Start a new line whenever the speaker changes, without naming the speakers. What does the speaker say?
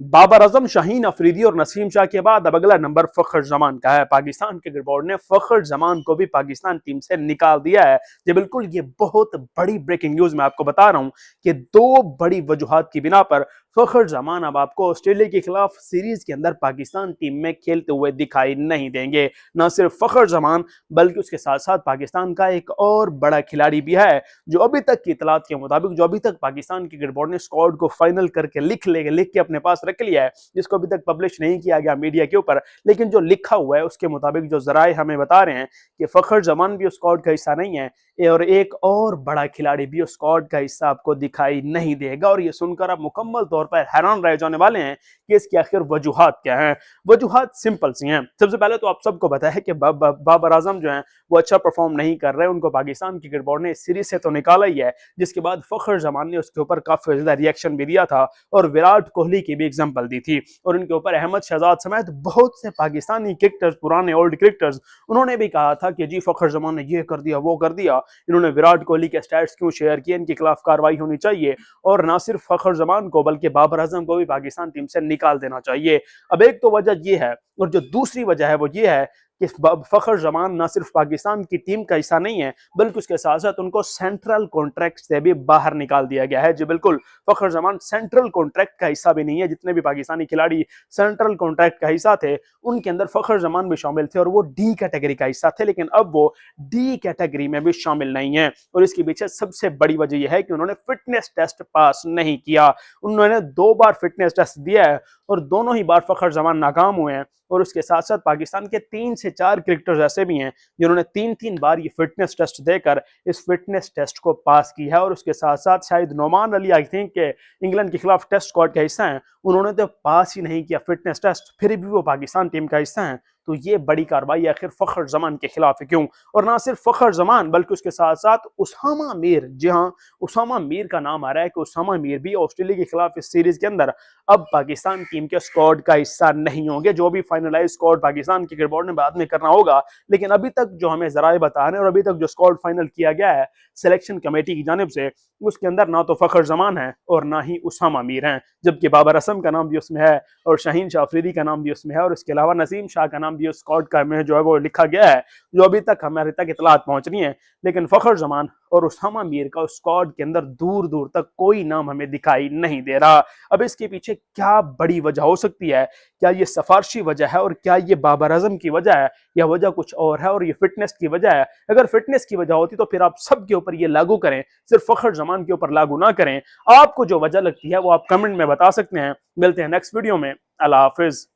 बाबर आजम, शाहीन अफरीदी और नसीम शाह के बाद अब अगला नंबर फखर जमान का है। पाकिस्तान क्रिकेट बोर्ड ने फखर जमान को भी पाकिस्तान टीम से निकाल दिया है। जी बिल्कुल, ये बहुत बड़ी ब्रेकिंग न्यूज मैं आपको बता रहा हूं कि दो बड़ी वजूहात की बिना पर फखर जमान अब आपको ऑस्ट्रेलिया के खिलाफ सीरीज के अंदर पाकिस्तान टीम में खेलते हुए दिखाई नहीं देंगे। न सिर्फ फखर जमान बल्कि उसके साथ साथ पाकिस्तान का एक और बड़ा खिलाड़ी भी है जो अभी तक की इतलात के मुताबिक, जो अभी तक पाकिस्तान क्रिकेट बोर्ड ने स्क्वाड को फाइनल करके लिख के अपने पास रख लिया है, जिसको अभी तक पब्लिश नहीं किया गया मीडिया के ऊपर, लेकिन जो लिखा हुआ है उसके मुताबिक जो जराए हमें बता रहे हैं कि फखर जमान भी उस स्क्वाड का हिस्सा नहीं है और एक और बड़ा खिलाड़ी भी उस स्क्वाड का हिस्सा आपको दिखाई नहीं देगा। और ये सुनकर आप मुकम्मल तौर पर हैरान रह जाने वाले हैं कि इसकी आखिर वजूहात क्या हैं। वजूहात सिंपल सी हैं। सबसे पहले तो आप सबको पता है कि बाबर आजम जो हैं वो अच्छा परफॉर्म नहीं कर रहे, उनको पाकिस्तान क्रिकेट बोर्ड ने इस सीरीज से तो निकाला ही है, जिसके बाद फखर जमान ने उसके ऊपर काफी ज्यादा रिएक्शन भी दिया था और विराट कोहली की भी एग्जांपल दी थी और इनके ऊपर अहमद शहजाद समेत बहुत से पाकिस्तानी क्रिकेटर्स, पुराने ओल्ड क्रिकेटर्स, उन्होंने भी कहा था कि जी फखर जमान ने ये कर दिया, वो कर दिया, इन्होंने विराट कोहली के स्टैट्स क्यों शेयर किए, इनके खिलाफ कार्रवाई होनी चाहिए और ना सिर्फ फखर जमान को बल्कि बाबर आजम को भी पाकिस्तान टीम से निकाल देना चाहिए। अब एक तो वजह यह है और जो दूसरी वजह है वो ये है कि फखर जमान ना सिर्फ पाकिस्तान की टीम का हिस्सा नहीं है बल्कि उसके साथ साथ उनको सेंट्रल कॉन्ट्रैक्ट से भी बाहर निकाल दिया गया है। जी बिल्कुल, फखर जमान सेंट्रल कॉन्ट्रैक्ट का हिस्सा भी नहीं है। जितने भी पाकिस्तानी खिलाड़ी सेंट्रल कॉन्ट्रैक्ट का हिस्सा थे उनके अंदर फखर जमान भी शामिल थे और वो डी कैटेगरी का हिस्सा थे, लेकिन अब वो डी कैटेगरी में भी शामिल नहीं है। और इसके पीछे सबसे बड़ी वजह यह है कि उन्होंने फिटनेस टेस्ट पास नहीं किया। उन्होंने 2 बार फिटनेस टेस्ट दिया है और दोनों ही बार फखर जमान नाकाम हुए हैं। और उसके साथ साथ पाकिस्तान के 3 से 4 क्रिकेटर्स ऐसे भी हैं जिन्होंने 3-3 बार ये फिटनेस टेस्ट देकर इस फिटनेस टेस्ट को पास किया है। और उसके साथ साथ शायद नोमान अली, आई थिंक के इंग्लैंड के खिलाफ टेस्ट स्क्वाड का हिस्सा हैं, उन्होंने तो पास ही नहीं किया फिटनेस टेस्ट, फिर भी वो पाकिस्तान टीम का हिस्सा हैं। तो ये बड़ी कार्रवाई आखिर फखर जमान के खिलाफ है क्यों? और ना सिर्फ फखर जमान बल्कि उसके साथ साथ उसामा मीर, जी हाँ, उसामा मीर का नाम आ रहा है कि उसामा मीर भी ऑस्ट्रेलिया के खिलाफ इस सीरीज के अंदर अब पाकिस्तान टीम के स्क्वाड का हिस्सा नहीं होंगे। जो भी finalise squad Pakistan cricket board ने बाद में करना होगा, लेकिन अभी तक जो हमें जराए बता रहे हैं और अभी तक जो स्क्वाड फाइनल किया गया है सिलेक्शन कमेटी की जानिब से, उसके अंदर ना तो फखर जमान है और ना ही उसामा मीर हैं, जबकि बाबर आजम का नाम भी उसमें है और शाहीन शाह अफरीदी का नाम भी उसमें है और इसके अलावा नसीम शाह का नाम भी उस स्क्वाड का में जो है वो लिखा गया है, जो अभी तक हमारे तक इतलात पहुंच रही है। लेकिन फखर जमान और उसामा मीर का उस स्क्वाड के अंदर दूर दूर तक कोई नाम हमें दिखाई नहीं दे रहा। अब इसके पीछे क्या बड़ी वजह हो सकती है? क्या ये सिफारशी वजह है और क्या ये बाबर आजम की वजह है या वजह कुछ और है और ये फिटनेस की वजह है? अगर फिटनेस की वजह होती तो फिर आप सबके ऊपर ये लागू करें, सिर्फ फखर जमान के ऊपर लागू ना करें। आपको जो वजह लगती है वो आप कमेंट में बता सकते हैं। मिलते हैं नेक्स्ट वीडियो में। अल्लाह हाफिज।